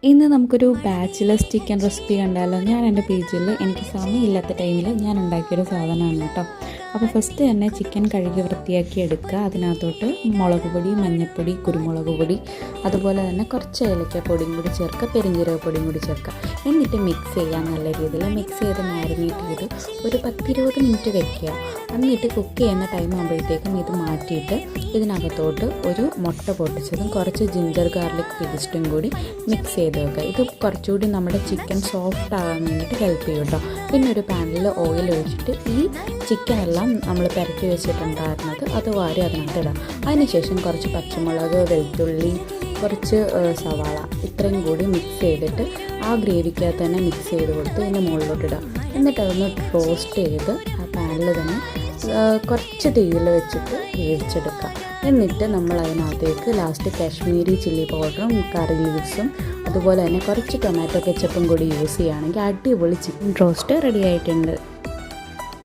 ഇന്ന് നമുക്കൊരു bachelors chicken recipe കണ്ടാലോ. ഞാൻ എൻ്റെ പേജിൽ എനിക്ക് സമയമില്ലാത്ത ടൈമിൽ ഞാൻ ഉണ്ടാക്കിയൊരു സാധനമാണ് കേട്ടോ. അപ്പോൾ ഫസ്റ്റ് തന്നെ ചിക്കൻ കഴുകി വൃത്തിയാക്കി എടുക്കുക. അതിനകത്തോട്ട് മുളക് പൊടി, മഞ്ഞൾപ്പൊടി, കുരുമുളക് പൊടി, അതുപോലെ തന്നെ കുറച്ച് ഏലക്കപ്പൊടിയും കൂടി ചേർക്കുക, പെരിഞ്ജീരക പൊടിയും കൂടി ചേർക്കുക. എന്നിട്ട് മിക്സ് ചെയ്യുക. നല്ല രീതിയിൽ മിക്സ് ചെയ്ത് മാരിനേറ്റ് ചെയ്ത് ഒരു 10-20 മിനിറ്റ് വെക്കുക. എന്നിട്ട് കുക്ക് ചെയ്യുന്ന ടൈം ആകുമ്പോഴത്തേക്കും ഇത് മാറ്റിയിട്ട് ഇതിനകത്തോട്ട് ഒരു മുട്ട പൊട്ടിച്ചതും കുറച്ച് ജിഞ്ചർ ഗാർലിക് പേസ്റ്റും കൂടി മിക്സ് ചെയ്ത് വെക്കുക. ഇത് കുറച്ചുകൂടി നമ്മുടെ ചിക്കൻ സോഫ്റ്റ് ആകാൻ വേണ്ടിയിട്ട് ഹെൽപ്പ് ചെയ്യും കേട്ടോ. പിന്നെ ഒരു പാനിൽ ഓയിൽ ഒഴിച്ചിട്ട് ഈ ചിക്കൻ എല്ലാം നമ്മൾ പുരട്ടി വെച്ചിട്ടുണ്ടായിരുന്നത് അത് വാരി അതിനകത്ത് ഇടാം. അതിനുശേഷം കുറച്ച് പച്ചമുളക്, വെളുത്തുള്ളി, കുറച്ച് സവാള ഇത്രയും കൂടി മിക്സ് ചെയ്തിട്ട് ആ ഗ്രേവിക്കകത്ത് തന്നെ മിക്സ് ചെയ്ത് കൊടുത്ത് ഇതിൻ്റെ മുകളിലോട്ട് ഇടാം. എന്നിട്ട് അതൊന്ന് റോസ്റ്റ് ചെയ്ത് ആ പാനിൽ തന്നെ കുറച്ച് തീയിൽ വെച്ചിട്ട് വേവിച്ചെടുക്കുക. എന്നിട്ട് നമ്മൾ അതിനകത്തേക്ക് ലാസ്റ്റ് കാശ്മീരി ചില്ലി പൗഡറും കറി ലീവ്സും അതുപോലെ തന്നെ കുറച്ച് ടൊമാറ്റോ കെച്ചപ്പും കൂടി യൂസ് ചെയ്യുകയാണെങ്കിൽ അടിപൊളി ചിക്കൻ റോസ്റ്റ് റെഡി ആയിട്ടുണ്ട്.